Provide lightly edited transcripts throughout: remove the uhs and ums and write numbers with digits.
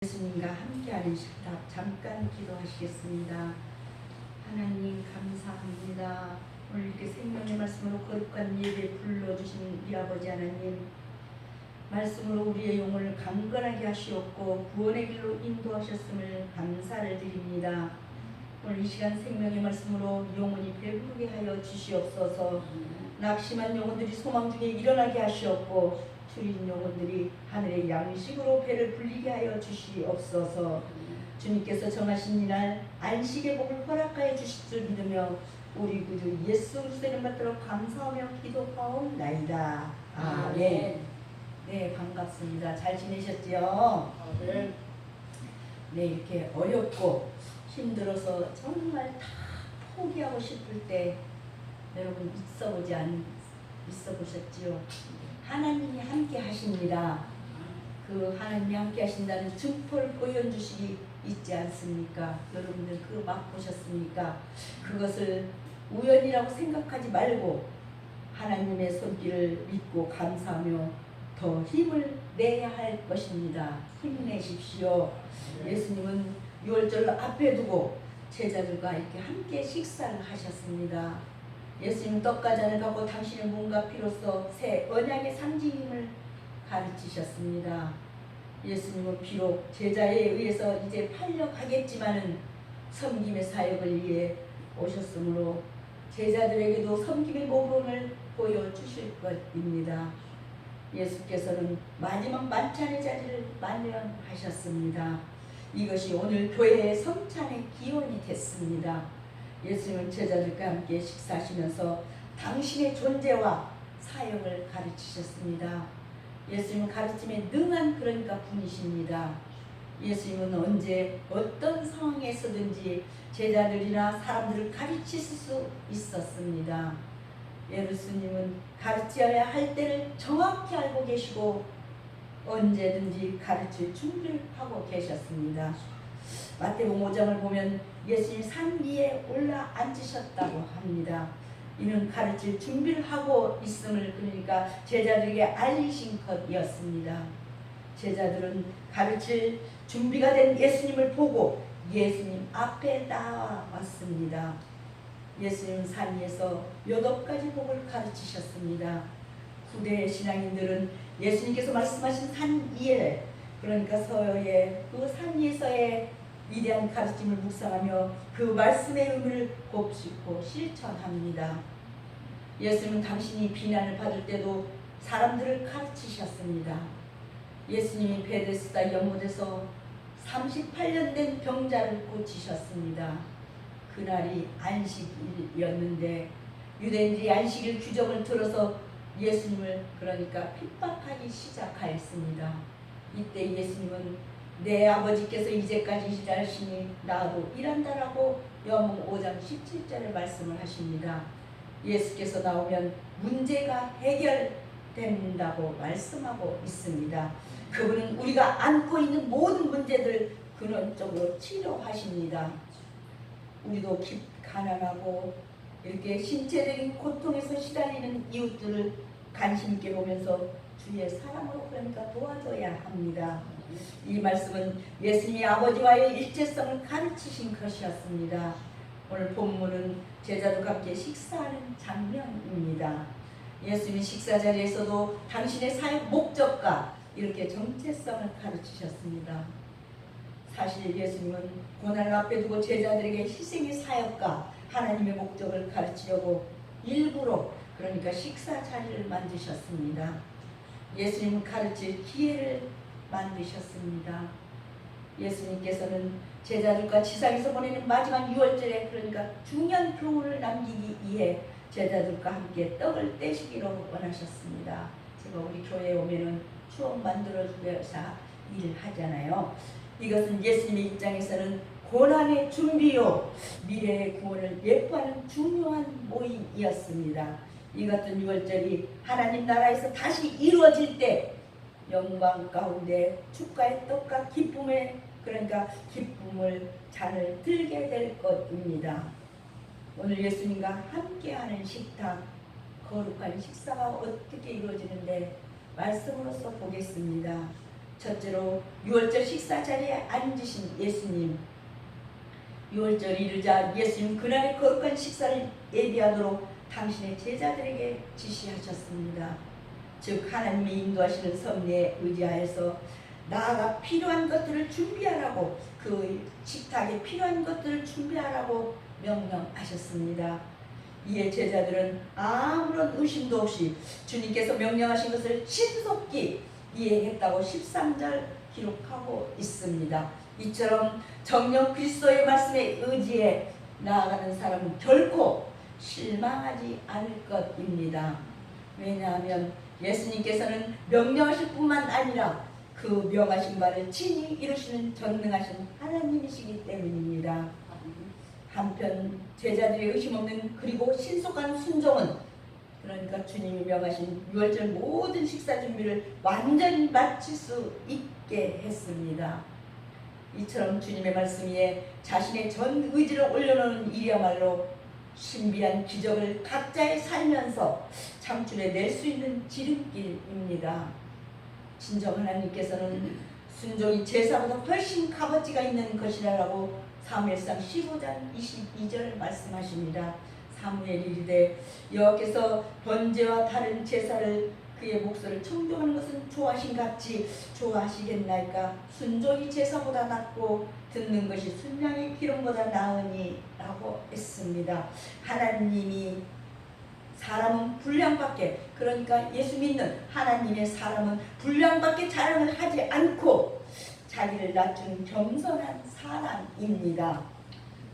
예수님과 함께하는 식탁 잠깐 기도하시겠습니다. 하나님 감사합니다. 오늘 이렇게 생명의 말씀으로 거룩한 예배 불러주신 우리 아버지 하나님, 말씀으로 우리의 영혼을 강건하게 하시옵고 구원의 길로 인도하셨음을 감사를 드립니다. 오늘 이 시간 생명의 말씀으로 영혼이 배부르게 하여 주시옵소서. 낙심한 영혼들이 소망 중에 일어나게 하시옵고 줄인 영혼들이 하늘의 양식으로 배를 불리게 하여 주시옵소서. 주님께서 정하신 이날 안식의 복을 허락하여 주실 줄 믿으며 우리 구주 예수 그리스도의 이름 받들어 감사하며 기도하옵나이다. 아멘. 네, 반갑습니다. 잘 지내셨지요? 아멘. 네, 이렇게 어렵고 힘들어서 정말 다 포기하고 싶을 때 여러분 있어 보셨지요? 하나님이 함께 하십니다. 그 하나님이 함께 하신다는 증포를 보여주시기 있지 않습니까? 여러분들 그거 맛보셨습니까? 그것을 우연이라고 생각하지 말고 하나님의 손길을 믿고 감사하며 더 힘을 내야 할 것입니다. 힘내십시오. 예수님은 유월절 앞에 두고 제자들과 이렇게 함께 식사를 하셨습니다. 예수님 떡과 잔을 갖고 당신의 몸과 피로써 새 언약의 상징임을 가르치셨습니다. 예수님은 비록 제자에 의해서 이제 팔려가겠지만은 섬김의 사역을 위해 오셨으므로 제자들에게도 섬김의 모범을 보여주실 것입니다. 예수께서는 마지막 만찬의 자리를 마련하셨습니다. 이것이 오늘 교회의 성찬의 기원이 됐습니다. 예수님은 제자들과 함께 식사하시면서 당신의 존재와 사역을 가르치셨습니다. 예수님은 가르침에 능한 분이십니다. 예수님은 언제 어떤 상황에서든지 제자들이나 사람들을 가르칠 수 있었습니다. 예수님은 가르쳐야 할 때를 정확히 알고 계시고 언제든지 가르칠 준비를 하고 계셨습니다. 마태복음 5장을 보면 예수님이 산 위에 올라 앉으셨다고 합니다. 이는 가르칠 준비를 하고 있음을 그러니까 제자들에게 알리신 것이었습니다. 제자들은 가르칠 준비가 된 예수님을 보고 예수님 앞에 나왔습니다. 예수님 산 위에서 8가지 복을 가르치셨습니다. 후대 신앙인들은 예수님께서 말씀하신 산 위에 그러니까 서의 그 산 위에서의 위대한 가르침을 묵상하며 그 말씀의 의미를 곱씹고 실천합니다. 예수님은 당신이 비난을 받을 때도 사람들을 가르치셨습니다. 예수님이 베데스다 연못에서 38년 된 병자를 고치셨습니다. 그날이 안식일이었는데 유대인들이 안식일 규정을 들어서 예수님을 그러니까 핍박하기 시작하였습니다. 이때 예수님은 내 아버지께서 이제까지 일하시니 나도 일한다라고 요한복음 5장 17절에 말씀을 하십니다. 예수께서 나오면 문제가 해결된다고 말씀하고 있습니다. 그분은 우리가 안고 있는 모든 문제들 근원적으로 치료하십니다. 우리도 가난하고 이렇게 신체적인 고통에서 시달리는 이웃들을 관심 있게 보면서 주의 사랑으로 그러니까 도와줘야 합니다. 이 말씀은 예수님이 아버지와의 일체성을 가르치신 것이었습니다. 오늘 본문은 제자들과 함께 식사하는 장면입니다. 예수님이 식사 자리에서도 당신의 사역 목적과 이렇게 정체성을 가르치셨습니다. 사실 예수님은 고난을 앞에 두고 제자들에게 희생의 사역과 하나님의 목적을 가르치려고 일부러 그러니까 식사 자리를 만드셨습니다. 예수님은 가르칠 기회를 만드셨습니다. 예수님께서는 제자들과 지상에서 보내는 마지막 유월절에 그러니까 중요한 교훈을 남기기 위해 제자들과 함께 떡을 떼시기로 원하셨습니다. 제가 우리 교회에 오면은 추억 만들어주면서 일을 하잖아요. 이것은 예수님의 입장에서는 고난의 준비요 미래의 구원을 예표하는 중요한 모임이었습니다. 이 같은 유월절이 하나님 나라에서 다시 이루어질 때 영광 가운데 축가의 떡과 기쁨의 그러니까 기쁨을 잔을 들게 될 것입니다. 오늘 예수님과 함께하는 식탁 거룩한 식사가 어떻게 이루어지는데 말씀으로서 보겠습니다. 첫째로 유월절 식사 자리에 앉으신 예수님. 유월절 이르자 예수님 그날의 거룩한 식사를 예비하도록 당신의 제자들에게 지시하셨습니다. 즉 하나님이 인도하시는 섭리에 의지하여서 나아가 필요한 것들을 준비하라고, 그 식탁에 필요한 것들을 준비하라고 명령하셨습니다. 이에 제자들은 아무런 의심도 없이 주님께서 명령하신 것을 신속히 이해했다고 13절 기록하고 있습니다. 이처럼 정녕 그리스도의 말씀에 의지해 나아가는 사람은 결코 실망하지 않을 것입니다. 왜냐하면 예수님께서는 명령하실 뿐만 아니라 그 명하신 바를 친히 이루시는 전능하신 하나님이시기 때문입니다. 한편 제자들의 의심 없는 그리고 신속한 순종은, 그러니까 주님이 명하신 유월절 모든 식사 준비를 완전히 마칠 수 있게 했습니다. 이처럼 주님의 말씀 위에 자신의 전 의지를 올려놓은 일이야말로 신비한 기적을 각자의 살면서 창출해 낼 수 있는 지름길입니다. 진정 하나님께서는 순종이 제사보다 훨씬 값어치가 있는 것이라고 사무엘상 15장 22절 말씀하십니다. 사무엘이 이르되 여호와께서 번제와 다른 제사를 그의 목소리를 청종하는 것은 좋아하신 같이 좋아하시겠나이까. 순종이 제사보다 낫고 듣는 것이 순양의 기름보다 나으니 라고 했습니다. 하나님이 사람은 분량밖에, 그러니까 예수 믿는 하나님의 사람은 분량밖에 자랑을 하지 않고 자기를 낮추는 겸손한 사람입니다.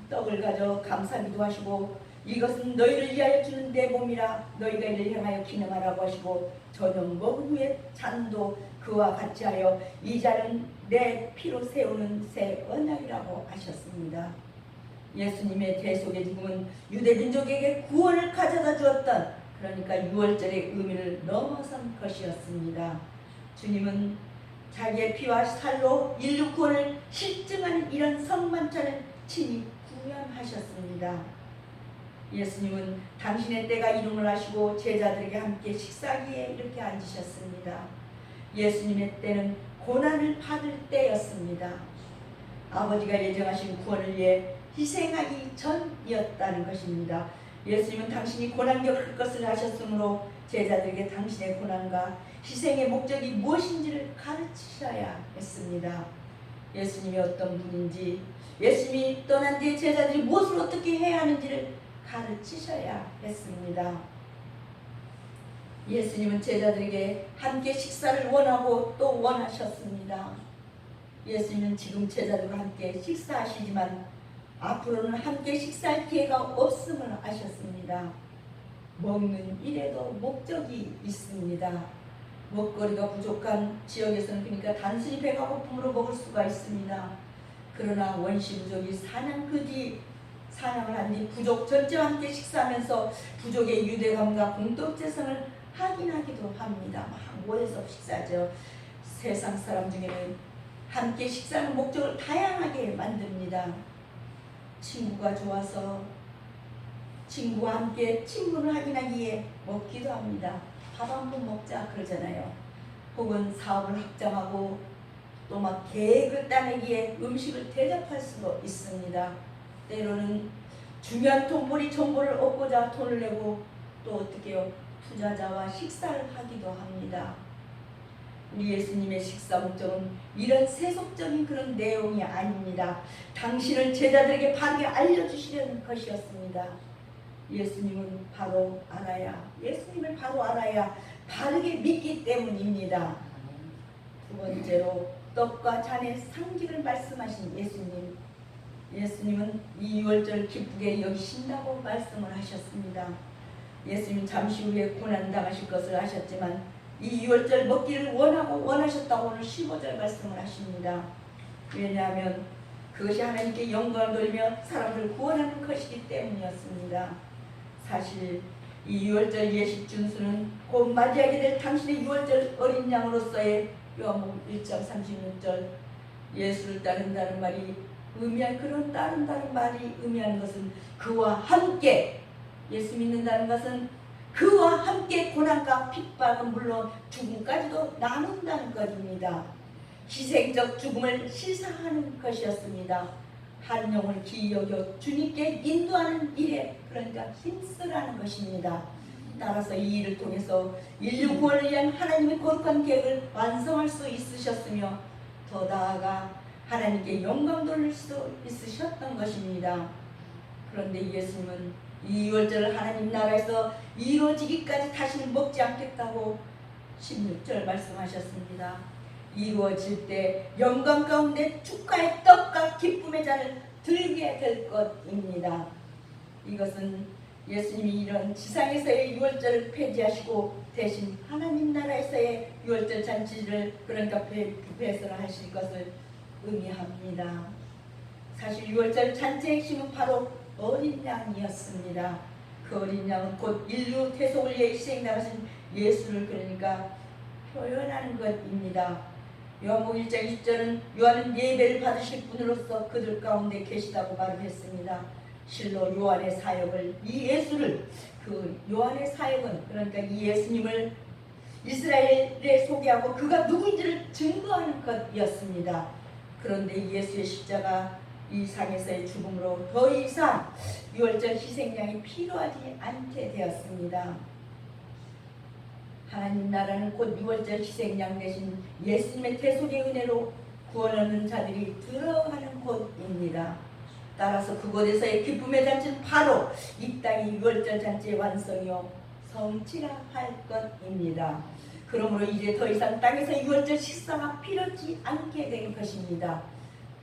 떡을 가져 감사기도 하시고 이것은 너희를 위하여 주는 내 몸이라 너희가 이를 향하여 기념하라고 하시고 저녁 먹은 후에 잔도 그와 같이 하여 이 잔은 내 피로 세우는 새 언약이라고 하셨습니다. 예수님의 대속의 죽음은 유대 민족에게 구원을 가져다 주었던, 그러니까 유월절의 의미를 넘어선 것이었습니다. 주님은 자기의 피와 살로 인류 구원을 실증하는 이런 성만찬을 친히 구현하셨습니다. 예수님은 당신의 때가 이름을 하시고 제자들에게 함께 식사기에 이렇게 앉으셨습니다. 예수님의 때는 고난을 받을 때였습니다. 아버지가 예정하신 구원을 위해 희생하기 전이었다는 것입니다. 예수님은 당신이 고난 겪을 것을 아셨으므로 제자들에게 당신의 고난과 희생의 목적이 무엇인지를 가르치셔야 했습니다. 예수님이 어떤 분인지, 예수님이 떠난 뒤에 제자들이 무엇을 어떻게 해야 하는지를 가르치셔야 했습니다. 예수님은 제자들에게 함께 식사를 원하고 또 원하셨습니다. 예수님은 지금 제자들과 함께 식사하시지만 앞으로는 함께 식사할 기회가 없음을 아셨습니다. 먹는 일에도 목적이 있습니다. 먹거리가 부족한 지역에서는 그러니까 단순히 배가 고픔으로 먹을 수가 있습니다. 그러나 원시 부족이 사냥을 한 뒤 부족 전체와 함께 식사하면서 부족의 유대감과 공동체성을 확인하기도 합니다. 막 모여서 식사죠. 세상 사람 중에는 함께 식사하는 목적을 다양하게 만듭니다. 친구가 좋아서 친구와 함께 친분을 확인하기에 먹기도 합니다. 밥 한 번 먹자 그러잖아요. 혹은 사업을 확장하고 또 막 계획을 따내기에 음식을 대접할 수도 있습니다. 때로는 중요한 돈벌이 정보를 얻고자 돈을 내고 또 어떻게 해요? 투자자와 식사를 하기도 합니다. 우리 예수님의 식사 목적은 이런 세속적인 그런 내용이 아닙니다. 당신을 제자들에게 바르게 알려주시려는 것이었습니다. 예수님을 바로 알아야 바르게 믿기 때문입니다. 두 번째로 떡과 잔의 상징을 말씀하신 예수님. 예수님은 이 유월절 기쁘게 여기신다고 말씀을 하셨습니다. 예수님 잠시 후에 고난당하실 것을 아셨지만 이 유월절 먹기를 원하셨다고 오늘 15절 말씀을 하십니다. 왜냐하면 그것이 하나님께 영광을 돌리며 사람들을 구원하는 것이기 때문이었습니다. 사실 이 유월절 예식 준수는 곧 맞이하게 될 당신의 유월절 어린 양으로서의 요한복음 1장 36절 예수를 따른다는 말이 따른다는 말이 의미하는 것은 그와 함께, 예수 믿는다는 것은 그와 함께 고난과 핍박은 물론 죽음까지도 나눈다는 것입니다. 희생적 죽음을 시사하는 것이었습니다. 한 영혼을 귀히 여겨 주님께 인도하는 일에 그러니까 힘쓰라는 것입니다. 따라서 이 일을 통해서 인류 구원을 위한 하나님의 거룩한 계획을 완성할 수 있으셨으며 더 나아가 하나님께 영광 돌릴 수 있으셨던 것입니다. 그런데 예수님은 이 유월절을 하나님 나라에서 이루어지기까지 다시는 먹지 않겠다고 16절 말씀하셨습니다. 이루어질 때 영광 가운데 축하의 떡과 기쁨의 잔을 들게 될 것입니다. 이것은 예수님이 이런 지상에서의 유월절을 폐지하시고 대신 하나님 나라에서의 유월절 잔치를 그러니까 배설하실 것을 의미합니다. 사실 유월절 잔치의 핵심은 바로 어린 양이었습니다. 그 어린 양은 곧 인류 대속을 위해 희생 나가신 예수를 그러니까 표현하는 것입니다. 요한복음 1장 20절은 요한은 예배를 받으실 분으로서 그들 가운데 계시다고 말을 했습니다. 실로 요한의 사역을 이 예수를 그 요한의 사역은 그러니까 이 예수님을 이스라엘에 소개하고 그가 누구인지를 증거하는 것이었습니다. 그런데 예수의 십자가 이 상에서의 죽음으로 더 이상 유월절 희생양이 필요하지 않게 되었습니다. 하나님 나라는 곧 유월절 희생양 대신 예수님의 대속의 은혜로 구원 얻는 자들이 들어가는 곳입니다. 따라서 그곳에서의 기쁨의 잔치는 바로 이 땅의 유월절 잔치의 완성이요 성취라 할 것입니다. 그러므로 이제 더 이상 땅에서 유월절 식사가 필요치 않게 된 것입니다.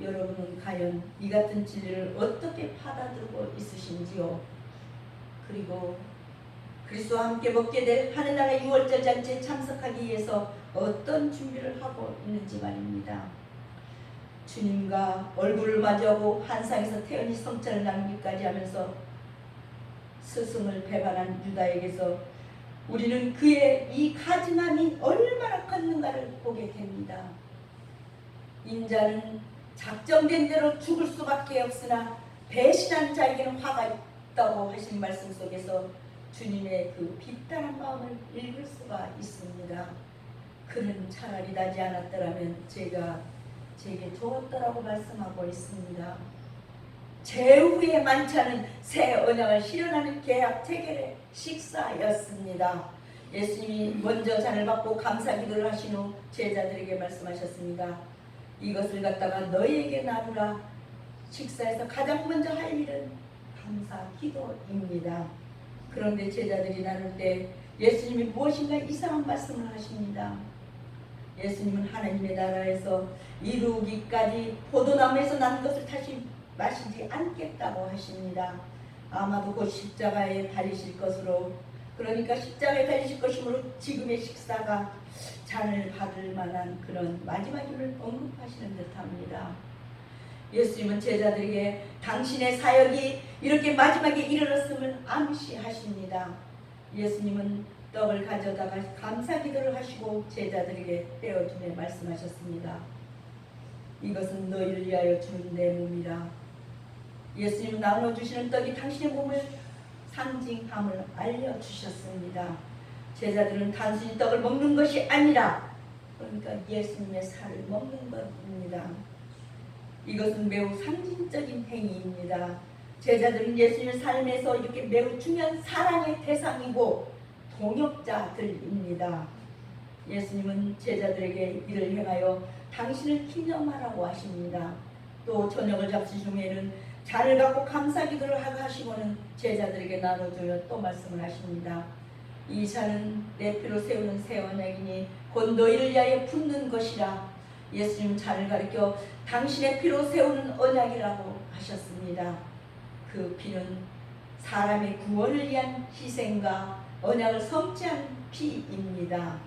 여러분은 과연 이 같은 진리를 어떻게 받아들고 있으신지요? 그리고 그리스도와 함께 먹게 될 하늘나라의 유월절 잔치에 참석하기 위해서 어떤 준비를 하고 있는지 말입니다. 주님과 얼굴을 마주하고 한상에서 태연히 성찬을 나누기까지 하면서 스승을 배반한 유다에게서 우리는 그의 이 가증함이 얼마나 컸는가를 보게 됩니다. 인자는 작정된 대로 죽을 수밖에 없으나 배신한 자에게는 화가 있다고 하신 말씀 속에서 주님의 그 비탄한 마음을 읽을 수가 있습니다. 그는 차라리 나지 않았더라면 제게 좋았더라고 말씀하고 있습니다. 제후의 만찬은 새 언약을 실현하는 계약 체결의 식사였습니다. 예수님이 먼저 잔을 받고 감사 기도를 하신 후 제자들에게 말씀하셨습니다. 이것을 갖다가 너희에게 나누라. 식사에서 가장 먼저 할 일은 감사 기도입니다. 그런데 제자들이 나눌 때 예수님이 무엇인가 이상한 말씀을 하십니다. 예수님은 하나님의 나라에서 이루기까지 포도나무에서 난 것을 다시 마시지 않겠다고 하십니다. 아마도 곧 십자가에 달리실 것으로 그러니까 십자가에 달리실 것이므로 지금의 식사가 잔을 받을 만한 그런 마지막임을 언급하시는 듯합니다. 예수님은 제자들에게 당신의 사역이 이렇게 마지막에 이르렀음을 암시하십니다. 예수님은 떡을 가져다가 감사 기도를 하시고 제자들에게 떼어주며 말씀하셨습니다. 이것은 너희를 위하여 주는 내 몸이라. 예수님은 나눠주시는 떡이 당신의 몸을 상징함을 알려주셨습니다. 제자들은 단순히 떡을 먹는 것이 아니라 그러니까 예수님의 살을 먹는 것입니다. 이것은 매우 상징적인 행위입니다. 제자들은 예수님의 삶에서 이렇게 매우 중요한 사랑의 대상이고 동역자들입니다. 예수님은 제자들에게 이를 행하여 당신을 기념하라고 하십니다. 또 저녁을 잡수신 후에는 잔을 갖고 감사 기도를 하시고는 제자들에게 나눠주며 또 말씀을 하십니다. 이 잔은 내 피로 세우는 새 언약이니 곧 너희를 위하여 붓는 것이라. 예수님 잔을 가리켜 당신의 피로 세우는 언약이라고 하셨습니다. 그 피는 사람의 구원을 위한 희생과 언약을 성취한 피입니다.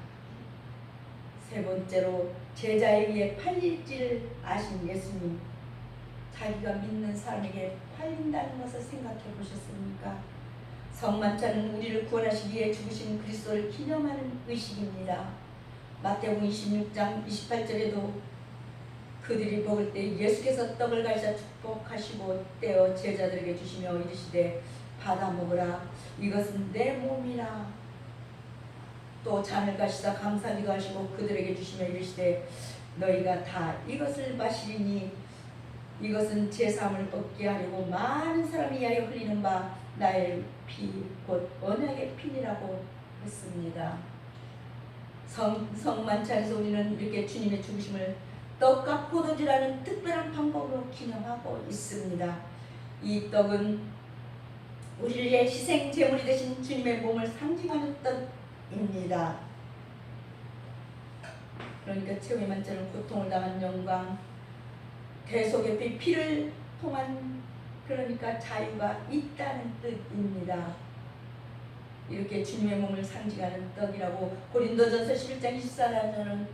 세 번째로 제자에 의해 팔릴지를 아신 예수님, 자기가 믿는 사람에게 팔린다는 것을 생각해 보셨습니까? 성만찬은 우리를 구원하시기 위해 죽으신 그리스도를 기념하는 의식입니다. 마태복음 26장 28절에도 그들이 먹을 때 예수께서 떡을 가지사 축복하시고 떼어 제자들에게 주시며 이르시되 받아 먹으라. 이것은 내 몸이라. 또 잔을 가지사 감사기도 하시고 그들에게 주시며 이르시되 너희가 다 이것을 마시리니 이것은 제3을 얻게 하려고 많은 사람이 위하여 흘리는 바 나의 피 곧 언약의 피니라고 했습니다. 성만찬에서 우리는 이렇게 주님의 죽으심을 떡과 포도주라는 특별한 방법으로 기념하고 있습니다. 이 떡은 우리를 위해 희생 제물이 되신 주님의 몸을 상징하는 떡입니다. 그러니까 최후의 만찬은 고통을 당한 영광, 대속의 피를 통한 그러니까 자유가 있다는 뜻입니다. 이렇게 주님의 몸을 상징하는 떡이라고 고린도전서 11장 24절은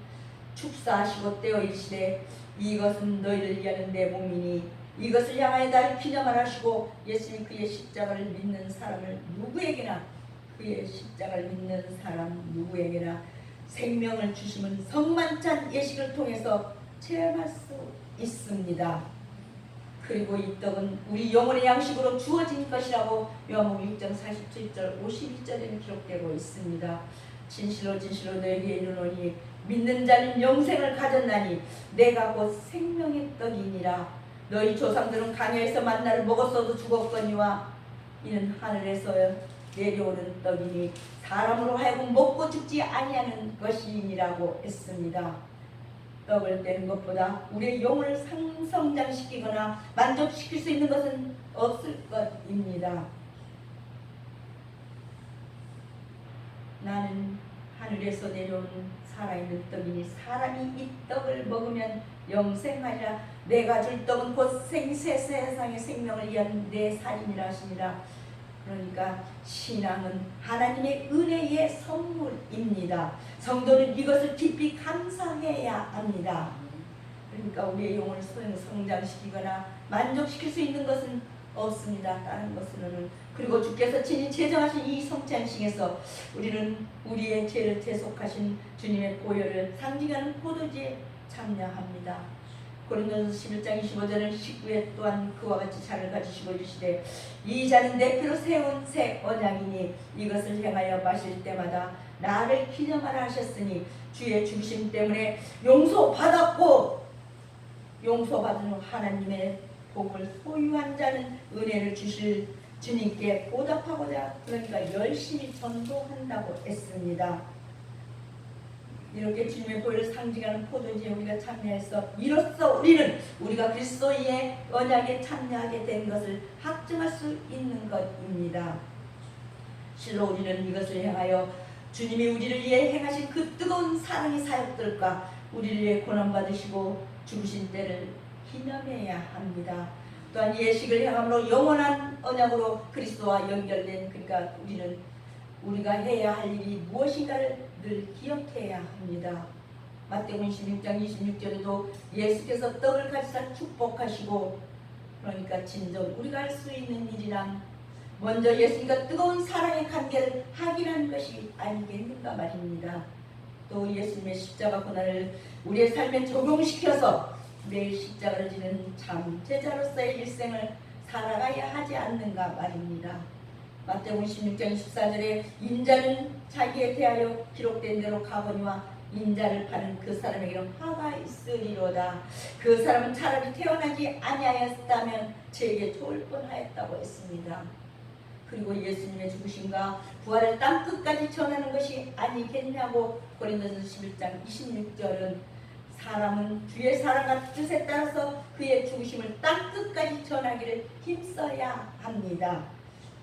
축사하시고 떼어 이르시되 이것은 너희를 위하는 내 몸이니 이것을 향하여 나를 기념하라 하시고 예수님이 그의 십자가를 믿는 사람을 누구에게나 그의 십자가를 믿는 사람 누구에게나 생명을 주심은 성만찬 예식을 통해서 체험할 수 있습니다. 그리고 이 떡은 우리 영혼의 양식으로 주어진 것이라고 요한복음 6장 47절 52절에는 기록되고 있습니다. 진실로 진실로 너희에게 이르노니 믿는 자는 영생을 가졌나니 내가 곧 생명의 떡이니라. 너희 조상들은 광야에서 만나를 먹었어도 죽었거니와 이는 하늘에서 내려오는 떡이니 사람으로 하여금 먹고 죽지 아니하는 것이니라고 했습니다. 떡을 떼는 것보다 우리의 영혼을 성장시키거나 만족시킬 수 있는 것은 없을 것입니다. 나는 하늘에서 내려온 살아있는 떡이니 사람이 이 떡을 먹으면 영생하리라. 내가 줄 떡은 곧 세상의 생명을 위한 내 살이니라 하시니라. 그러니까 신앙은 하나님의 은혜의 선물입니다. 성도는 이것을 깊이 감사해야 합니다. 그러니까 우리의 영혼을 성장시키거나 만족시킬 수 있는 것은 없습니다. 다른 것으로는. 그리고 주께서 친히 제정하신 이 성찬식에서 우리는 우리의 죄를 대속하신 주님의 보혈을 상징하는 포도주에 참여합니다. 고린도전서 11장 25절은 19에 또한 그와 같이 잔을 가지시고 이르시되 이 잔은 내 피로 세운 새 언약이니 이것을 행하여 마실 때마다 나를 기념하라 하셨으니 주의 죽으심 때문에 용서받았고 용서받은 하나님의 복을 소유한 자는 은혜를 주실 주님께 보답하고자 그러니까 열심히 전도한다고 했습니다. 이렇게 주님의 보혈을 상징하는 포도주에 우리가 참여해서 이로써 우리는 우리가 그리스도의 언약에 참여하게 된 것을 확증할 수 있는 것입니다. 실로 우리는 이것을 행하여 주님이 우리를 위해 행하신 그 뜨거운 사랑의 사역들과 우리를 위해 고난받으시고 죽으신 때를 기념해야 합니다. 또한 예식을 행함으로 영원한 언약으로 그리스도와 연결된 그러니까 우리가 해야 할 일이 무엇인가를 늘 기억해야 합니다. 마태복음 16장 26절에도 예수께서 떡을 가지사 축복하시고 그러니까 진정 우리가 할 수 있는 일이란 먼저 예수님과 뜨거운 사랑의 관계를 확인하는 것이 아니겠는가 말입니다. 또 예수님의 십자가 고난을 우리의 삶에 적용시켜서 매일 십자가를 지는 참 제자로서의 일생을 살아가야 하지 않는가 말입니다. 마태복음 16장 24절에 인자는 자기에 대하여 기록된 대로 가거니와 인자를 파는 그 사람에게는 화가 있으리로다. 그 사람은 차라리 태어나지 아니하였다면 저에게 좋을 뻔하였다고 했습니다. 그리고 예수님의 죽으심과 부활을 땅끝까지 전하는 것이 아니겠냐고 고린도전서 11장 26절은 사람은 주의 사랑과 뜻에 따라서 그의 죽으심을 땅끝까지 전하기를 힘써야 합니다.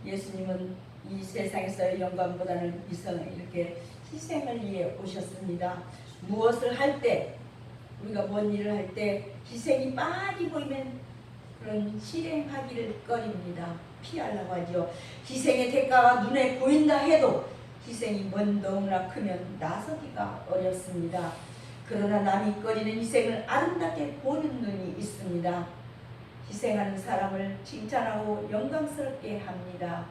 예수님은 이 세상에서의 영광보다는 이렇게 희생을 위해 오셨습니다. 무엇을 할 때 우리가 뭔 일을 할 때 희생이 많이 보이면 그런 실행하기를 꺼립니다. 피하려고 하죠. 희생의 대가가 눈에 보인다 해도 희생이 너무나 크면 나서기가 어렵습니다. 그러나 남이 꺼리는 희생을 아름답게 보는 눈이 있습니다. 희생하는 사람을 칭찬하고 영광스럽게 합니다.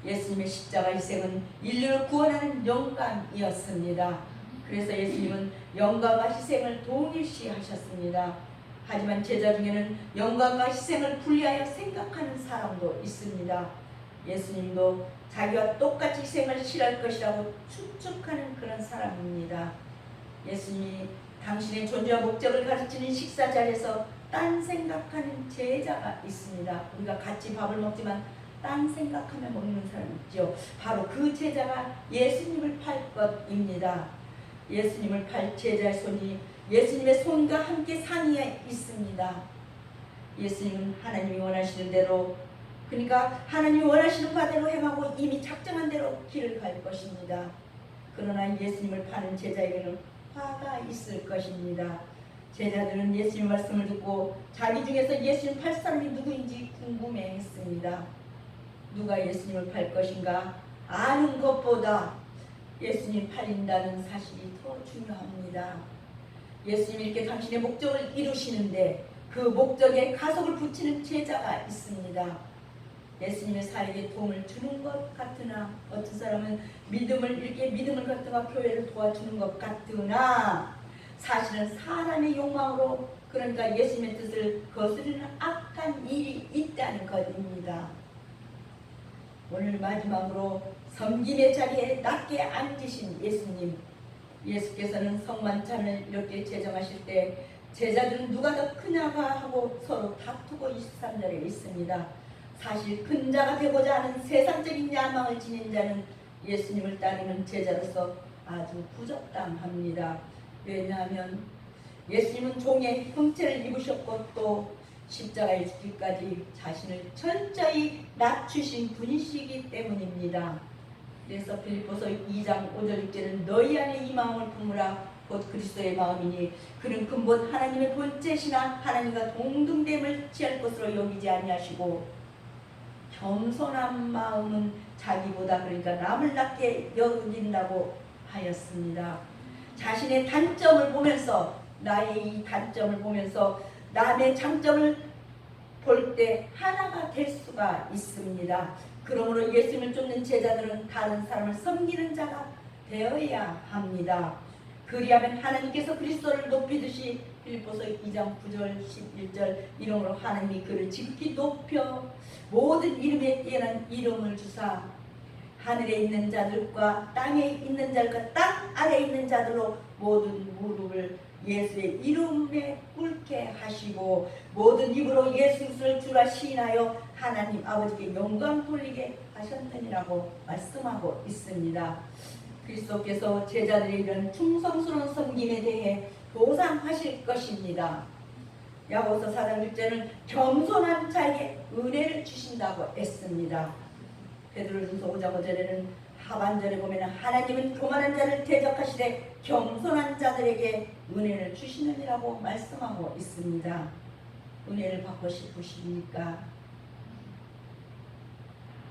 예수님의 십자가 희생은 인류를 구원하는 영광이었습니다. 그래서 예수님은 영광과 희생을 동일시 하셨습니다. 하지만 제자 중에는 영광과 희생을 분리하여 생각하는 사람도 있습니다. 예수님도 자기와 똑같이 희생을 싫어할 것이라고 추측하는 그런 사람입니다. 예수님이 당신의 존재와 목적을 가르치는 식사 자리에서 딴 생각하는 제자가 있습니다. 우리가 같이 밥을 먹지만 딴 생각하며 먹는 사람이 있죠. 바로 그 제자가 예수님을 팔 것입니다. 예수님을 팔 제자의 손이 예수님의 손과 함께 상의에 있습니다. 예수님은 하나님이 원하시는 대로, 그러니까 하나님이 원하시는 바대로 행하고 이미 작정한 대로 길을 갈 것입니다. 그러나 예수님을 파는 제자에게는 화가 있을 것입니다. 제자들은 예수님 말씀을 듣고 자기 중에서 예수님 팔 사람이 누구인지 궁금해했습니다. 누가 예수님을 팔 것인가 아는 것보다 예수님 팔린다는 사실이 더 중요합니다. 예수님이 이렇게 당신의 목적을 이루시는데 그 목적에 가속을 붙이는 제자가 있습니다. 예수님의 사역에 도움을 주는 것 같으나, 어떤 사람은 믿음을 갖다가 교회를 도와주는 것 같으나, 사실은 사람의 욕망으로, 그러니까 예수님의 뜻을 거스르는 악한 일이 있다는 것입니다. 오늘 마지막으로 섬김의 자리에 낮게 앉으신 예수님, 예수께서는 성만찬을 이렇게 제정하실 때 제자들은 누가 더 크냐가 하고 서로 다투고 23절에 있습니다. 사실 큰 자가 되고자 하는 세상적인 야망을 지닌 자는 예수님을 따르는 제자로서 아주 부적당합니다. 왜냐하면 예수님은 종의 형체를 입으셨고 또 십자가에 죽기까지 자신을 철저히 낮추신 분이시기 때문입니다. 그래서 빌립보서 2장 5절 6절은 너희 안에 이 마음을 품으라 곧 그리스도의 마음이니 그는 근본 하나님의 본체시나 하나님과 동등됨을 취할 것으로 여기지 아니하시고 겸손한 마음은 자기보다, 그러니까 남을 낮게 여긴다고 하였습니다. 자신의 단점을 보면서, 나의 이 단점을 보면서 남의 장점을 볼 때 하나가 될 수가 있습니다. 그러므로 예수님을 쫓는 제자들은 다른 사람을 섬기는 자가 되어야 합니다. 그리하면 하나님께서 그리스도를 높이듯이 빌립보서 2장 9절 11절 이름으로 하나님이 그를 지극히 높여 모든 이름에 뛰어난 이름을 주사 하늘에 있는 자들과 땅에 있는 자들과 땅 아래에 있는 자들로 모든 무릎을 예수의 이름에 꿇게 하시고 모든 입으로 예수 그리스도를 주라 시인하여 하나님 아버지께 영광 돌리게 하셨느니라고 말씀하고 있습니다. 그리스도께서 제자들의 이런 충성스러운 섬김에 대해 보상하실 것입니다. 야고보서 4장 6절은 겸손한 자에게 은혜를 주신다고 했습니다. 베드로전서 5장 5절에는 하반절에 보면 하나님은 교만한 자를 대적하시되 겸손한 자들에게 은혜를 주시느니라고 말씀하고 있습니다. 은혜를 받고 싶으십니까?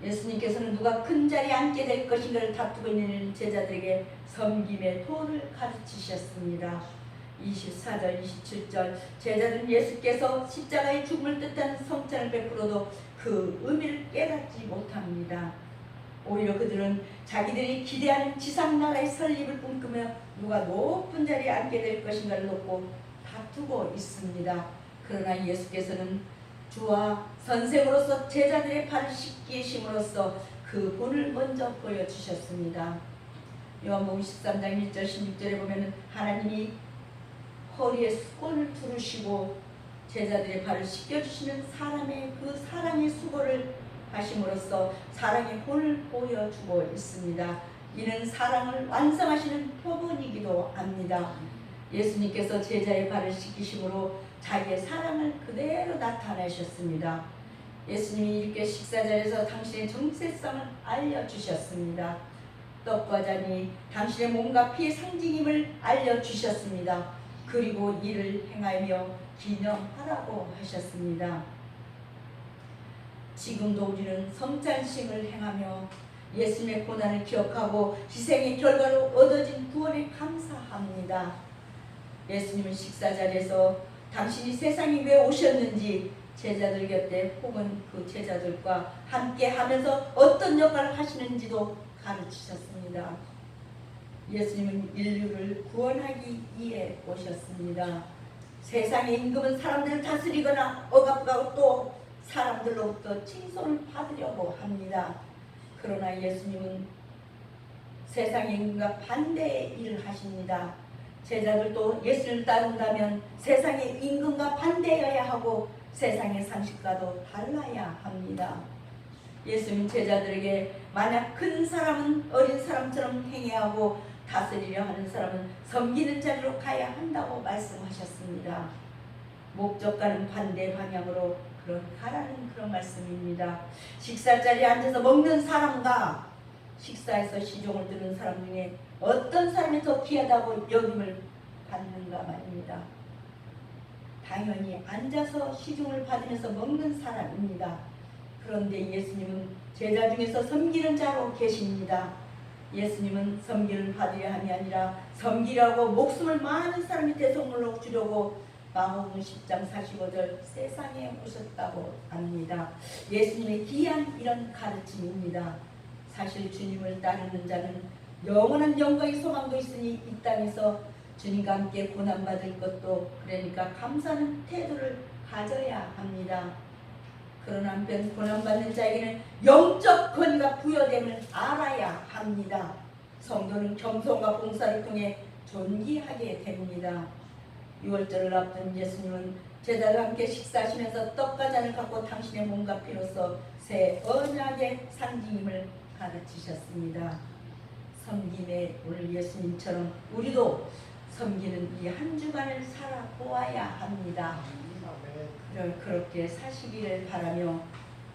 예수님께서는 누가 큰 자리에 앉게 될 것인가를 다투고 있는 제자들에게 섬김의 도를 가르치셨습니다. 24절 27절 제자들은 예수께서 십자가의 죽음을 뜻하는 성찬을 베풀어도 그 의미를 깨닫지 못합니다. 오히려 그들은 자기들이 기대하는 지상나라의 설립을 꿈꾸며 누가 높은 자리에 앉게 될 것인가를 놓고 다투고 있습니다. 그러나 예수께서는 주와 선생으로서 제자들의 발을 씻기심으로써 그 본을 먼저 보여주셨습니다. 요한복음 13장 1절 16절에 보면 하나님이 허리에 수건을 두르시고 제자들의 발을 씻겨주시는 사람의 그 사랑의 수고를 하심으로써 사랑의 본을 보여주고 있습니다. 이는 사랑을 완성하시는 표본이기도 합니다. 예수님께서 제자의 발을 씻기심으로 자기의 사랑을 그대로 나타내셨습니다. 예수님이 이렇게 식사자리에서 당신의 정체성을 알려주셨습니다. 떡과 잔이 당신의 몸과 피의 상징임을 알려주셨습니다. 그리고 이를 행하며 기념하라고 하셨습니다. 지금도 우리는 성찬식을 행하며 예수님의 고난을 기억하고 희생의 결과로 얻어진 구원에 감사합니다. 예수님은 식사자리에서 당신이 세상에 왜 오셨는지 제자들 곁에 혹은 그 제자들과 함께 하면서 어떤 역할을 하시는지도 가르치셨습니다. 예수님은 인류를 구원하기 위해 오셨습니다. 세상의 임금은 사람들을 다스리거나 억압하고 또 사람들로부터 칭송을 받으려고 합니다. 그러나 예수님은 세상의 임금과 반대의 일을 하십니다. 제자들도 예수를 따른다면 세상의 임금과 반대해야 하고 세상의 상식과도 달라야 합니다. 예수님 제자들에게 만약 큰 사람은 어린 사람처럼 행해야 하고 다스리려 하는 사람은 섬기는 자리로 가야 한다고 말씀하셨습니다. 목적과는 반대 방향으로 가라는 그런 말씀입니다. 식사 자리에 앉아서 먹는 사람과 식사에서 시종을 드는 사람 중에 어떤 사람이 더 귀하다고 여김을 받는가 말입니다. 당연히 앉아서 시중을 받으면서 먹는 사람입니다. 그런데 예수님은 제자 중에서 섬기는 자로 계십니다. 예수님은 섬기를 받으려 함이 아니라 섬기려고 목숨을 많은 사람이 대속물로 주려고 마가복음 10장 45절 세상에 오셨다고 합니다. 예수님의 귀한 이런 가르침입니다. 사실 주님을 따르는 자는 영원한 영광의 소망도 있으니 이 땅에서 주님과 함께 고난받을 것도 그러니까 감사하는 태도를 가져야 합니다. 그러나 한편 고난받는 자에게는 영적 권위가 부여됨을 알아야 합니다. 성도는 겸손과 봉사를 통해 존귀하게 됩니다. 6월절을 앞둔 예수님은 제자들과 함께 식사하시면서 떡과 잔을 갖고 당신의 몸과 피로써 새 언약의 상징임을 가르치셨습니다. 섬김의 오늘 예수님처럼 우리도 섬기는 이 한 주간을 살아보아야 합니다. 그렇게 사시기를 바라며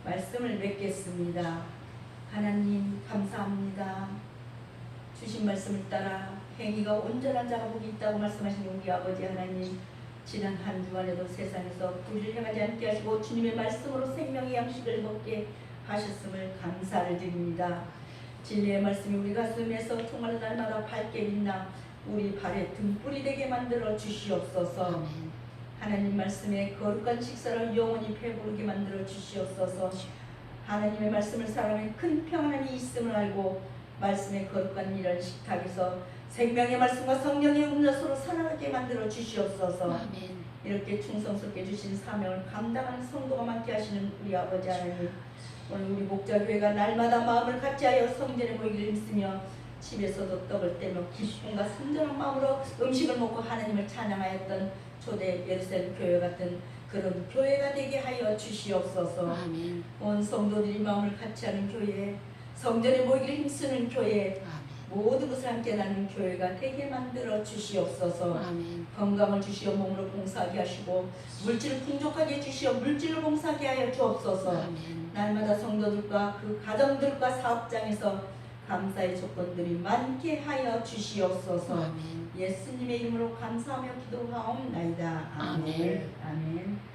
말씀을 맺겠습니다. 하나님 감사합니다. 주신 말씀을 따라 행위가 온전한 자가 복이 있다고 말씀하신 우리 아버지 하나님, 지난 한 주간에도 세상에서 불의를 행하지 않게 하시고 주님의 말씀으로 생명의 양식을 먹게 하셨음을 감사를 드립니다. 진리의 말씀이 우리 가슴에서 정말 날마다 밝게 빛나 우리 발에 등불이 되게 만들어 주시옵소서. 아멘. 하나님 말씀에 거룩한 식사를 영원히 배부르게 만들어 주시옵소서. 하나님의 말씀을 사랑하는 큰 평안이 있음을 알고 말씀의 거룩한 이런 식탁에서 생명의 말씀과 성령의 음료수로 살아가게 만들어 주시옵소서. 아멘. 이렇게 충성스럽게 주신 사명을 감당하는 성도가 많게 하시는 우리 아버지 하나님, 오늘 우리 목자교회가 날마다 마음을 같이하여 성전에 모이기를 힘쓰며 집에서도 떡을 떼며 기쁨과 순전한 마음으로 음식을 먹고 하나님을 찬양하였던 초대 예루살렘 교회 같은 그런 교회가 되게 하여 주시옵소서. 아멘. 온 성도들이 마음을 같이하는 교회, 성전에 모이기를 힘쓰는 교회, 아멘. 모든 것을 함께 나누는 교회가 되게 만들어 주시옵소서. 아멘. 건강을 주시어 몸으로 봉사하게 하시고 물질을 풍족하게 주시어 물질을 봉사하게 하여 주옵소서. 아멘. 날마다 성도들과 그 가정들과 사업장에서 감사의 조건들이 많게 하여 주시옵소서. 아멘. 예수님의 이름으로 감사하며 기도하옵나이다. 아멘. 아멘. 아멘.